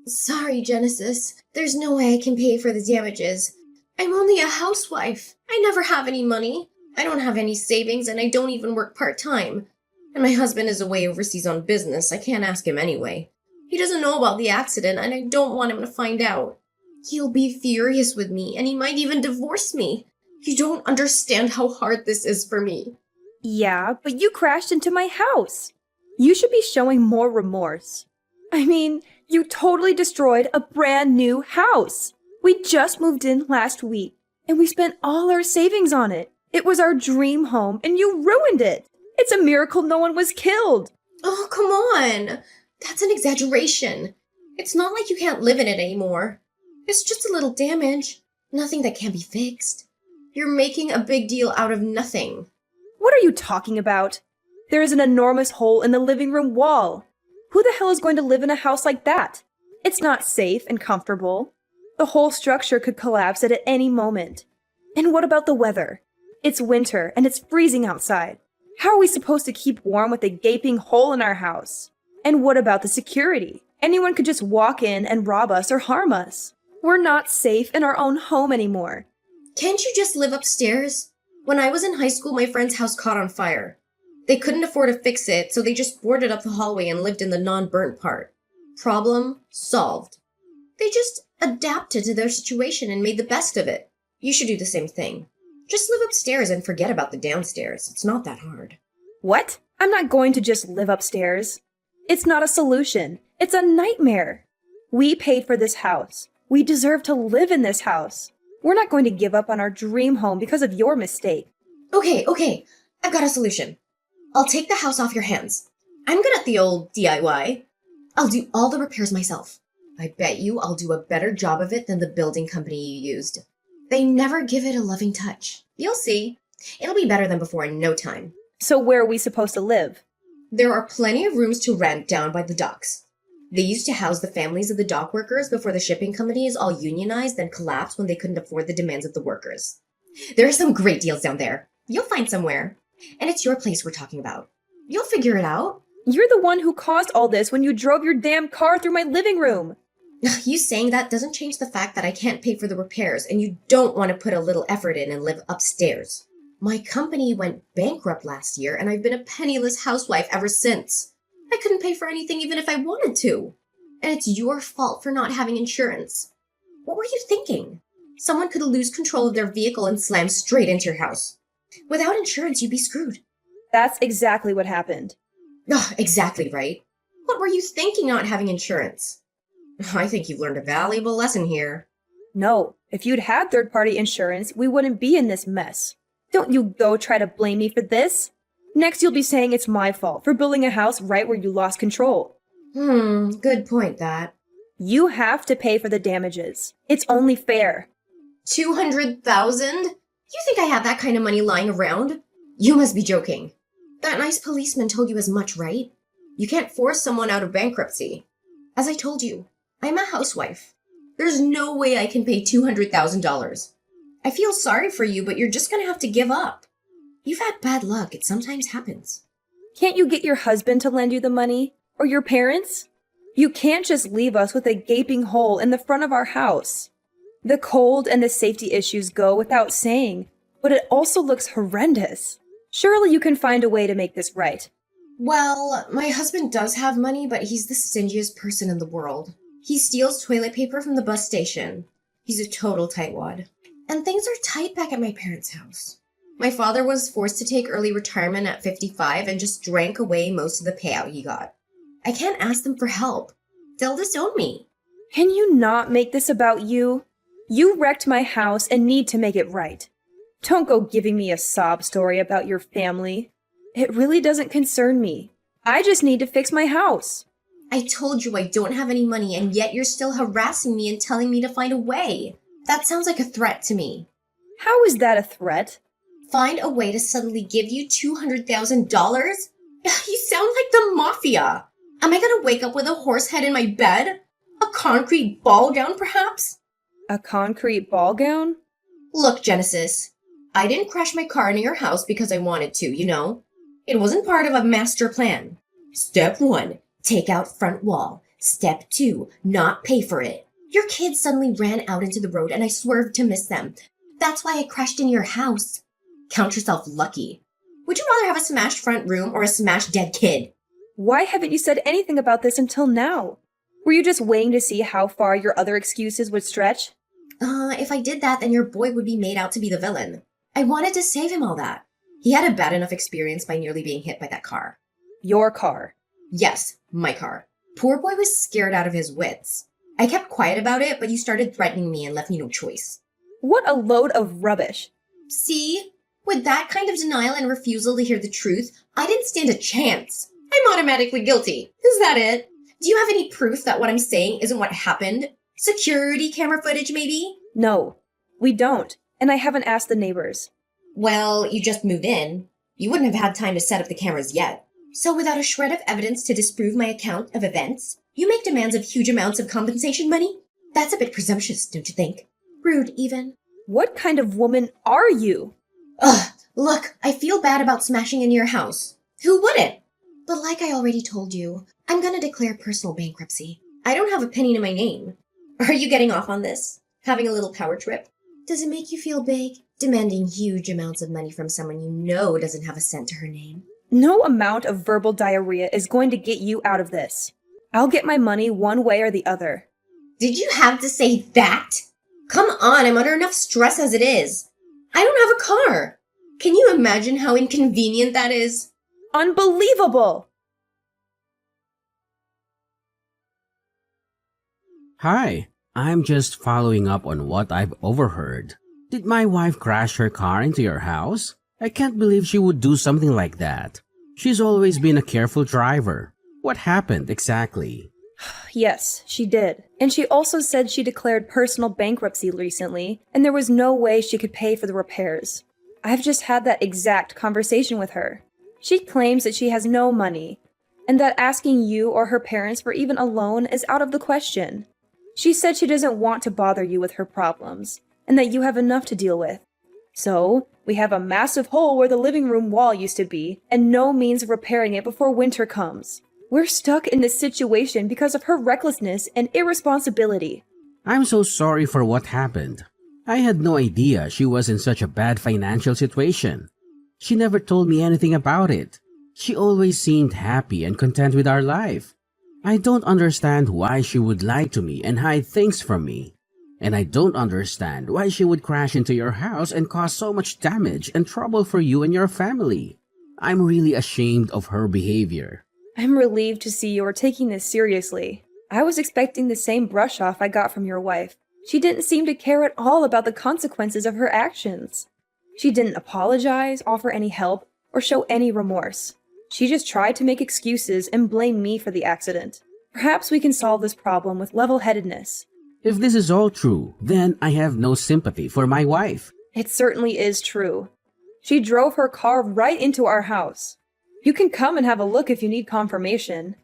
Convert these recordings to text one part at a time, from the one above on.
Sorry, Genesis. There's no way I can pay for the damages. I'm only a housewife. I never have any money. I don't have any savings and I don't even work part-time. And my husband is away overseas on business. I can't ask him anyway. He doesn't know about the accident and I don't want him to find out. He'll be furious with me and he might even divorce me. You don't understand how hard this is for me. Yeah, but you crashed into my house. You should be showing more remorse. I mean, you totally destroyed a brand new house. We just moved in last week, and we spent all our savings on it. It was our dream home, and you ruined it. It's a miracle no one was killed. Oh, come on. That's an exaggeration. It's not like you can't live in it anymore. It's just a little damage. Nothing that can't be fixed. You're making a big deal out of nothing. What are you talking about? There is an enormous hole in the living room wall. Who the hell is going to live in a house like that? It's not safe and comfortable. The whole structure could collapse at any moment. And what about the weather? It's winter and it's freezing outside. How are we supposed to keep warm with a gaping hole in our house? And what about the security? Anyone could just walk in and rob us or harm us. We're not safe in our own home anymore. Can't you just live upstairs? When I was in high school, my friend's house caught on fire. They couldn't afford to fix it, so they just boarded up the hallway and lived in the non-burnt part. Problem solved. They just adapted to their situation and made the best of it. You should do the same thing. Just live upstairs and forget about the downstairs. It's not that hard. What? I'm not going to just live upstairs. It's not a solution. It's a nightmare. We paid for this house. We deserve to live in this house. We're not going to give up on our dream home because of your mistake. Okay. I've got a solution. I'll take the house off your hands. I'm good at the old DIY. I'll do all the repairs myself. I bet you I'll do a better job of it than the building company you used. They never give it a loving touch. You'll see. It'll be better than before in no time. So where are we supposed to live? There are plenty of rooms to rent down by the docks. They used to house the families of the dock workers before the shipping companies all unionized and collapsed when they couldn't afford the demands of the workers. There are some great deals down there. You'll find somewhere. And it's your place we're talking about. You'll figure it out. You're the one who caused all this when you drove your damn car through my living room. You saying that doesn't change the fact that I can't pay for the repairs and you don't want to put a little effort in and live upstairs. My company went bankrupt last year and I've been a penniless housewife ever since. I couldn't pay for anything even if I wanted to. And it's your fault for not having insurance. What were you thinking? Someone could lose control of their vehicle and slam straight into your house. Without insurance, you'd be screwed. That's exactly what happened. Oh, exactly right. What were you thinking not having insurance? I think you've learned a valuable lesson here. No, if you'd had third-party insurance, we wouldn't be in this mess. Don't you go try to blame me for this. Next, you'll be saying it's my fault for building a house right where you lost control. Good point, that. You have to pay for the damages. It's only fair. 200,000? You think I have that kind of money lying around? You must be joking. That nice policeman told you as much, right? You can't force someone out of bankruptcy. As I told you, I'm a housewife. There's no way I can pay $200,000. I feel sorry for you, but you're just gonna have to give up. You've had bad luck. It sometimes happens. Can't you get your husband to lend you the money? Or your parents? You can't just leave us with a gaping hole in the front of our house. The cold and the safety issues go without saying, but it also looks horrendous. Surely you can find a way to make this right. Well, my husband does have money, but he's the stingiest person in the world. He steals toilet paper from the bus station. He's a total tightwad. And things are tight back at my parents' house. My father was forced to take early retirement at 55 and just drank away most of the payout he got. I can't ask them for help. They'll disown me. Can you not make this about you? You wrecked my house and need to make it right. Don't go giving me a sob story about your family. It really doesn't concern me. I just need to fix my house. I told you I don't have any money, and yet you're still harassing me and telling me to find a way. That sounds like a threat to me. How is that a threat? Find a way to suddenly give you $200,000? You sound like the mafia. Am I gonna wake up with a horse head in my bed? A concrete ball gown, perhaps? A concrete ball gown? Look, Genesis, I didn't crash my car into your house because I wanted to, you know? It wasn't part of a master plan. Step 1, take out front wall. Step 2, not pay for it. Your kids suddenly ran out into the road and I swerved to miss them. That's why I crashed into your house. Count yourself lucky. Would you rather have a smashed front room or a smashed dead kid? Why haven't you said anything about this until now? Were you just waiting to see how far your other excuses would stretch? If I did that, then your boy would be made out to be the villain. I wanted to save him all that. He had a bad enough experience by nearly being hit by that car. Your car. Yes, my car. Poor boy was scared out of his wits. I kept quiet about it, but you started threatening me and left me no choice. What a load of rubbish. See? With that kind of denial and refusal to hear the truth, I didn't stand a chance. I'm automatically guilty. Is that it? Do you have any proof that what I'm saying isn't what happened? Security camera footage, maybe? No, we don't, and I haven't asked the neighbors. Well, you just moved in. You wouldn't have had time to set up the cameras yet. So without a shred of evidence to disprove my account of events, you make demands of huge amounts of compensation money? That's a bit presumptuous, don't you think? Rude, even. What kind of woman are you? Ugh, look, I feel bad about smashing into your house. Who wouldn't? But like I already told you, I'm gonna declare personal bankruptcy. I don't have a penny to my name. Are you getting off on this? Having a little power trip? Does it make you feel big? Demanding huge amounts of money from someone you know doesn't have a cent to her name? No amount of verbal diarrhea is going to get you out of this. I'll get my money one way or the other. Did you have to say that? Come on, I'm under enough stress as it is. I don't have a car. Can you imagine how inconvenient that is? Unbelievable! Hi, I'm just following up on what I've overheard. Did my wife crash her car into your house? I can't believe she would do something like that. She's always been a careful driver. What happened exactly? Yes, she did. And she also said she declared personal bankruptcy recently, and there was no way she could pay for the repairs. I've just had that exact conversation with her. She claims that she has no money, and that asking you or her parents for even a loan is out of the question. She said she doesn't want to bother you with her problems, and that you have enough to deal with. So, we have a massive hole where the living room wall used to be, and no means of repairing it before winter comes. We're stuck in this situation because of her recklessness and irresponsibility. I'm so sorry for what happened. I had no idea she was in such a bad financial situation. She never told me anything about it. She always seemed happy and content with our life. I don't understand why she would lie to me and hide things from me. And I don't understand why she would crash into your house and cause so much damage and trouble for you and your family. I'm really ashamed of her behavior. I'm relieved to see you're taking this seriously. I was expecting the same brush off I got from your wife. She didn't seem to care at all about the consequences of her actions. She didn't apologize, offer any help, or show any remorse. She just tried to make excuses and blame me for the accident. Perhaps we can solve this problem with level-headedness. If this is all true, then I have no sympathy for my wife. It certainly is true. She drove her car right into our house. You can come and have a look if you need confirmation.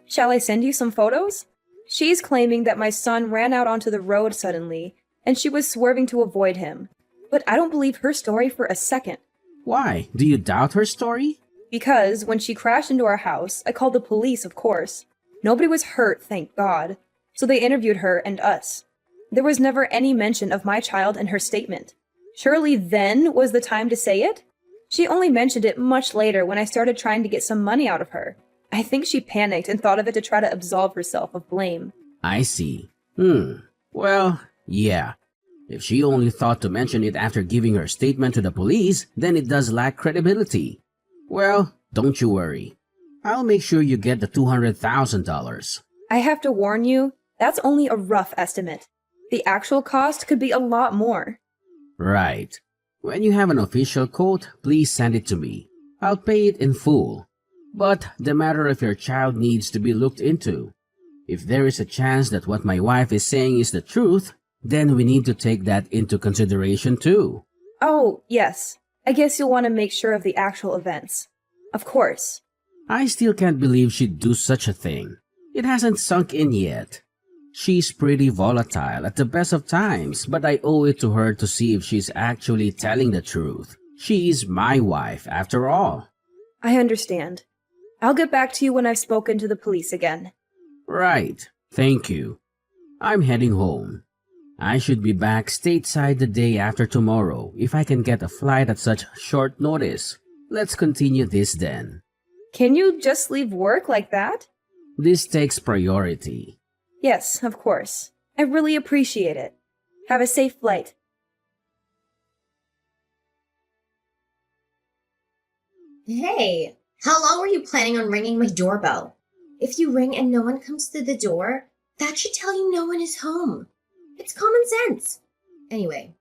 Shall I send you some photos? She's claiming that my son ran out onto the road suddenly, and she was swerving to avoid him. But I don't believe her story for a second. Why? Do you doubt her story? Because when she crashed into our house, I called the police, of course. Nobody was hurt, thank God. So they interviewed her and us. There was never any mention of my child in her statement. Surely then was the time to say it? She only mentioned it much later when I started trying to get some money out of her. I think she panicked and thought of it to try to absolve herself of blame. I see. Well, yeah. If she only thought to mention it after giving her statement to the police, then it does lack credibility. Well, don't you worry. I'll make sure you get the $200,000. I have to warn you, that's only a rough estimate. The actual cost could be a lot more. Right. When you have an official quote, please send it to me. I'll pay it in full. But the matter of your child needs to be looked into. If there is a chance that what my wife is saying is the truth, then we need to take that into consideration too. Oh, yes. I guess you'll want to make sure of the actual events. Of course. I still can't believe she'd do such a thing. It hasn't sunk in yet. She's pretty volatile at the best of times, but I owe it to her to see if she's actually telling the truth. She's my wife, after all. I understand. I'll get back to you when I've spoken to the police again. Right, thank you. I'm heading home. I should be back stateside the day after tomorrow if I can get a flight at such short notice. Let's continue this then. Can you just leave work like that? This takes priority. Yes, of course. I really appreciate it. Have a safe flight. Hey, how long were you planning on ringing my doorbell? If you ring and no one comes through the door, that should tell you no one is home. It's common sense. Anyway,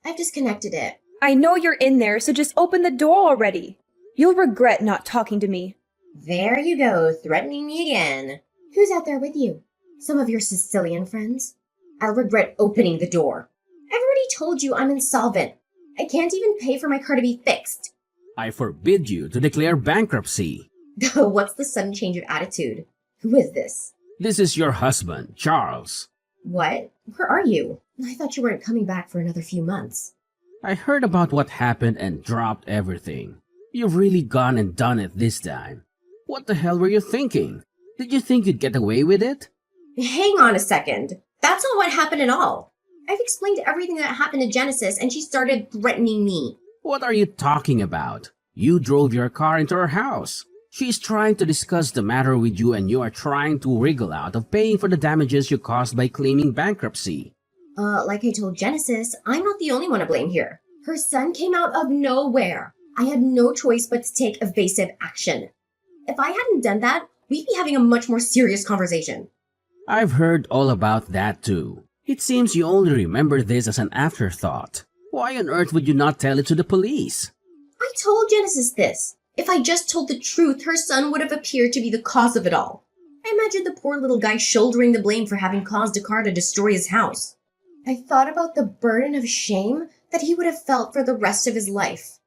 I've disconnected it. I know you're in there, so just open the door already. You'll regret not talking to me. There you go, threatening me again. Who's out there with you? Some of your Sicilian friends? I'll regret opening the door. I've already told you I'm insolvent. I can't even pay for my car to be fixed. I forbid you to declare bankruptcy. What's the sudden change of attitude? Who is this? This is your husband, Charles. What? Where are you? I thought you weren't coming back for another few months. I heard about what happened and dropped everything. You've really gone and done it this time. What the hell were you thinking? Did you think you'd get away with it? Hang on a second. That's not what happened at all. I've explained everything that happened to Genesis and she started threatening me. What are you talking about? You drove your car into her house. She's trying to discuss the matter with you and you are trying to wriggle out of paying for the damages you caused by claiming bankruptcy. Like I told Genesis, I'm not the only one to blame here. Her son came out of nowhere. I had no choice but to take evasive action. If I hadn't done that, we'd be having a much more serious conversation. I've heard all about that too. It seems you only remember this as an afterthought. Why on earth would you not tell it to the police? I told Genesis this. If I just told the truth, her son would have appeared to be the cause of it all. I imagined the poor little guy shouldering the blame for having caused a car to destroy his house. I thought about the burden of shame that he would have felt for the rest of his life.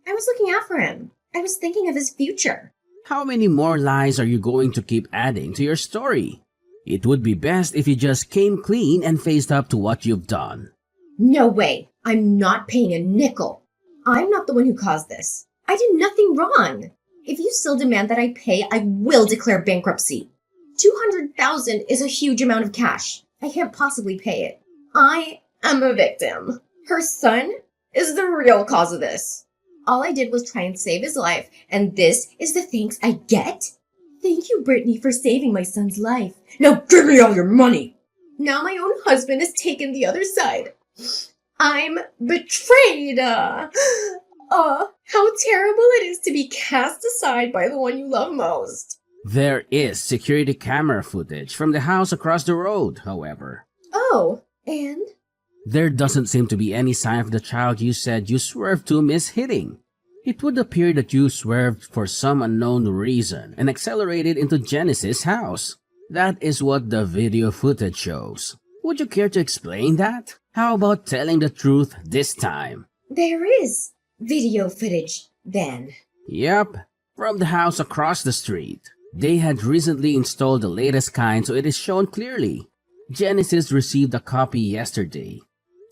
I was looking out for him. I was thinking of his future. How many more lies are you going to keep adding to your story? It would be best if you just came clean and faced up to what you've done. No way. I'm not paying a nickel. I'm not the one who caused this. I did nothing wrong. If you still demand that I pay, I will declare bankruptcy. $200,000 is a huge amount of cash. I can't possibly pay it. I am a victim. Her son is the real cause of this. All I did was try and save his life, and this is the thanks I get? Thank you, Brittany, for saving my son's life. Now give me all your money. Now my own husband has taken the other side. I'm betrayed. How terrible it is to be cast aside by the one you love most. There is security camera footage from the house across the road, however. Oh, and? There doesn't seem to be any sign of the child you said you swerved to miss hitting. It would appear that you swerved for some unknown reason and accelerated into Genesis' house. That is what the video footage shows. Would you care to explain that? How about telling the truth this time? There is video footage, then. Yep, from the house across the street. They had recently installed the latest kind, so it is shown clearly. Genesis received a copy yesterday.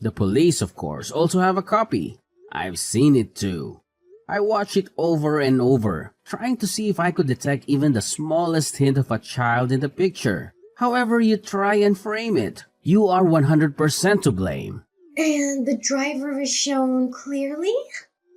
The police, of course, also have a copy. I've seen it too. I watched it over and over, trying to see if I could detect even the smallest hint of a child in the picture. However you try and frame it, you are 100% to blame. And the driver is shown clearly?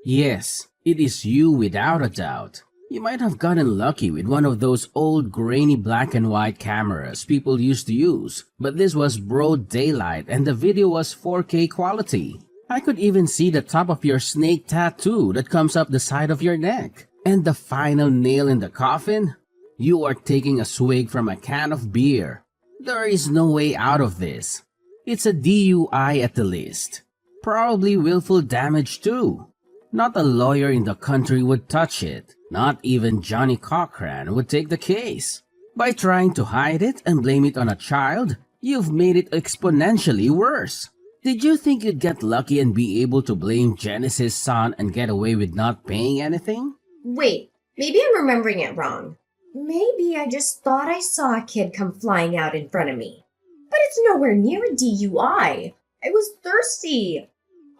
Yes, it is you without a doubt. You might have gotten lucky with one of those old grainy black and white cameras people used to use, but this was broad daylight and the video was 4K quality. I could even see the top of your snake tattoo that comes up the side of your neck. And the final nail in the coffin? You are taking a swig from a can of beer. There is no way out of this. It's a DUI at the least. Probably willful damage too. Not a lawyer in the country would touch it. Not even Johnny Cochran would take the case. By trying to hide it and blame it on a child, you've made it exponentially worse. Did you think you'd get lucky and be able to blame Genesis' son and get away with not paying anything? Wait, maybe I'm remembering it wrong. Maybe I just thought I saw a kid come flying out in front of me. But it's nowhere near a DUI. I was thirsty.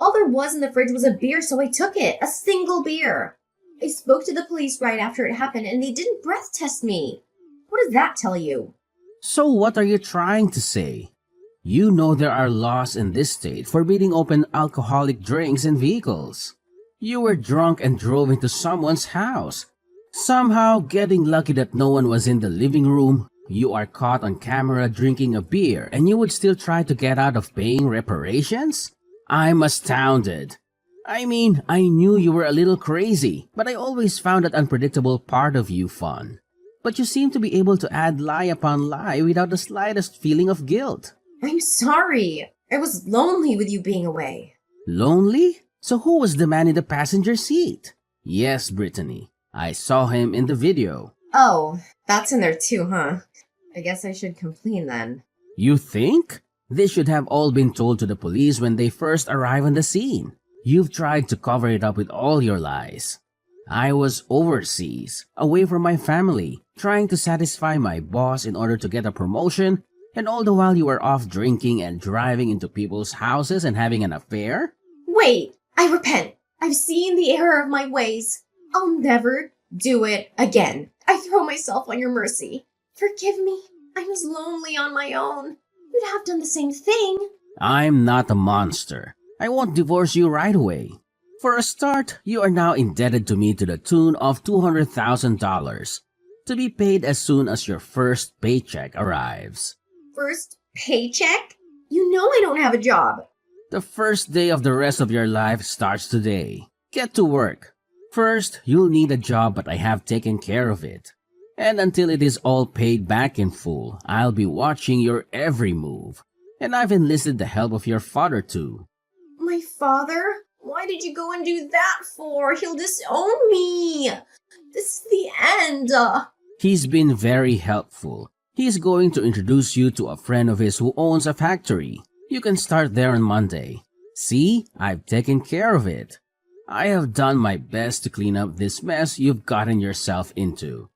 All there was in the fridge was a beer, so I took it. A single beer. I spoke to the police right after it happened, and they didn't breath test me. What does that tell you? So what are you trying to say? You know there are laws in this state forbidding open alcoholic drinks in vehicles. You were drunk and drove into someone's house. Somehow, getting lucky that no one was in the living room, you are caught on camera drinking a beer and you would still try to get out of paying reparations? I'm astounded. I mean, I knew you were a little crazy, but I always found that unpredictable part of you fun. But you seem to be able to add lie upon lie without the slightest feeling of guilt. I'm sorry. I was lonely with you being away. Lonely? So who was the man in the passenger seat? Yes, Brittany. I saw him in the video. Oh, that's in there too, huh? I guess I should complain then. You think? This should have all been told to the police when they first arrive on the scene. You've tried to cover it up with all your lies. I was overseas, away from my family, trying to satisfy my boss in order to get a promotion, and all the while you were off drinking and driving into people's houses and having an affair? Wait, I repent. I've seen the error of my ways. I'll never do it again. I throw myself on your mercy. Forgive me. I was lonely on my own. You'd have done the same thing. I'm not a monster. I won't divorce you right away. For a start, you are now indebted to me to the tune of $200,000 to be paid as soon as your first paycheck arrives. First paycheck? You know I don't have a job. The first day of the rest of your life starts today. Get to work. First, you'll need a job, but I have taken care of it. And until it is all paid back in full, I'll be watching your every move. And I've enlisted the help of your father too. My father? Why did you go and do that for? He'll disown me. This is the end. He's been very helpful. He's going to introduce you to a friend of his who owns a factory. You can start there on Monday. See, I've taken care of it. I have done my best to clean up this mess you've gotten yourself into.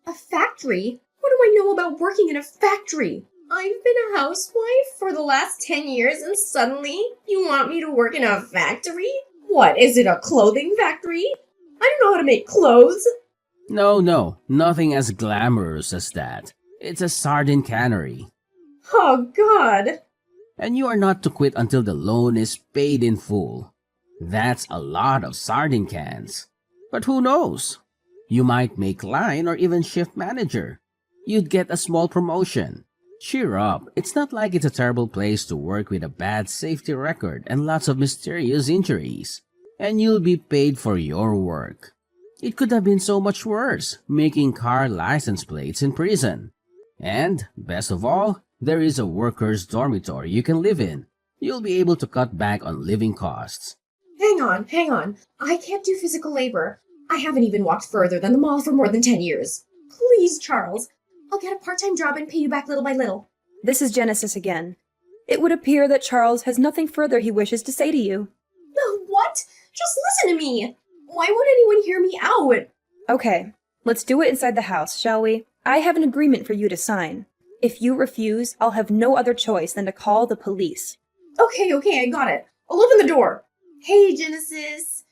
A factory? What do I know about working in a factory? I've been a housewife for the last 10 years and suddenly you want me to work in a factory? What, is it a clothing factory? I don't know how to make clothes. No, nothing as glamorous as that. It's a sardine cannery. Oh, God. And you are not to quit until the loan is paid in full. That's a lot of sardine cans. But who knows? You might make line or even shift manager. You'd get a small promotion. Cheer up, it's not like it's a terrible place to work with a bad safety record and lots of mysterious injuries. And you'll be paid for your work. It could have been so much worse, making car license plates in prison. And, best of all, there is a workers' dormitory you can live in. You'll be able to cut back on living costs. Hang on. I can't do physical labor. I haven't even walked further than the mall for more than 10 years. Please, Charles. I'll get a part-time job and pay you back little by little. This is Genesis again. It would appear that Charles has nothing further he wishes to say to you. No, what? Just listen to me. Why won't anyone hear me out? Okay, let's do it inside the house, shall we? I have an agreement for you to sign. If you refuse, I'll have no other choice than to call the police. Okay, I got it. I'll open the door. Hey, Genesis.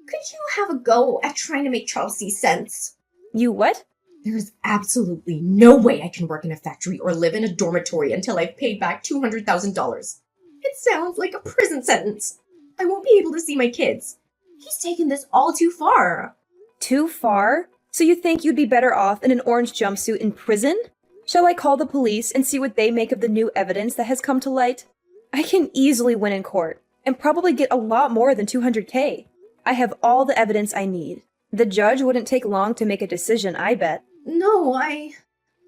Could you have a go at trying to make Charles see sense? You what? There is absolutely no way I can work in a factory or live in a dormitory until I've paid back $200,000. It sounds like a prison sentence. I won't be able to see my kids. He's taken this all too far. Too far? So you think you'd be better off in an orange jumpsuit in prison? Shall I call the police and see what they make of the new evidence that has come to light? I can easily win in court, and probably get a lot more than $200K. I have all the evidence I need. The judge wouldn't take long to make a decision, I bet. No,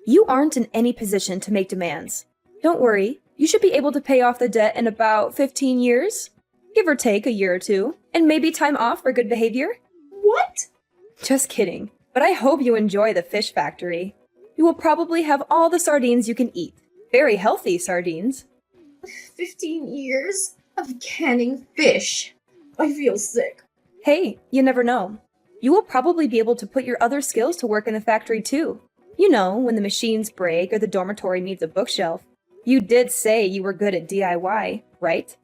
You aren't in any position to make demands. Don't worry, you should be able to pay off the debt in about 15 years. Give or take a year or two, and maybe time off for good behavior. What? Just kidding, but I hope you enjoy the fish factory. You will probably have all the sardines you can eat. Very healthy sardines. 15 years of canning fish. I feel sick. Hey, you never know. You will probably be able to put your other skills to work in the factory too. You know, when the machines break or the dormitory needs a bookshelf. You did say you were good at DIY, right?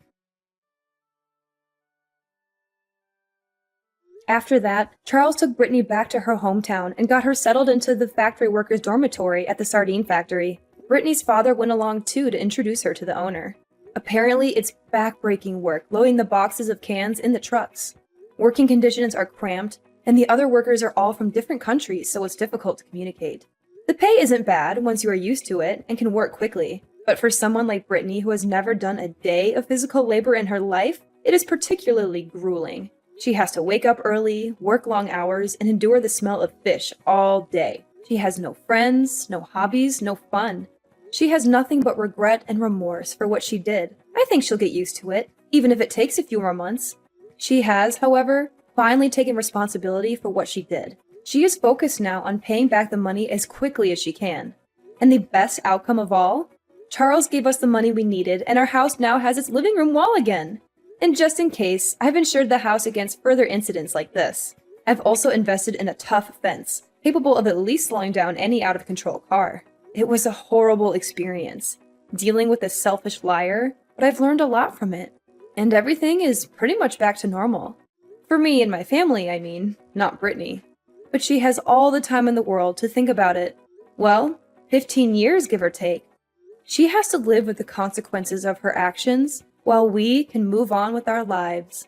After that, Charles took Brittany back to her hometown and got her settled into the factory workers' dormitory at the sardine factory. Brittany's father went along too to introduce her to the owner. Apparently, it's backbreaking work loading the boxes of cans in the trucks. Working conditions are cramped, and the other workers are all from different countries, so it's difficult to communicate. The pay isn't bad once you are used to it and can work quickly, but for someone like Brittany who has never done a day of physical labor in her life, it is particularly grueling. She has to wake up early, work long hours, and endure the smell of fish all day. She has no friends, no hobbies, no fun. She has nothing but regret and remorse for what she did. I think she'll get used to it, even if it takes a few more months. She has, however, finally taken responsibility for what she did. She is focused now on paying back the money as quickly as she can. And the best outcome of all? Charles gave us the money we needed, and our house now has its living room wall again. And just in case, I've insured the house against further incidents like this. I've also invested in a tough fence, capable of at least slowing down any out-of-control car. It was a horrible experience, dealing with a selfish liar, but I've learned a lot from it. And everything is pretty much back to normal. For me and my family, I mean, not Brittany. But she has all the time in the world to think about it. Well, 15 years, give or take. She has to live with the consequences of her actions, while we can move on with our lives.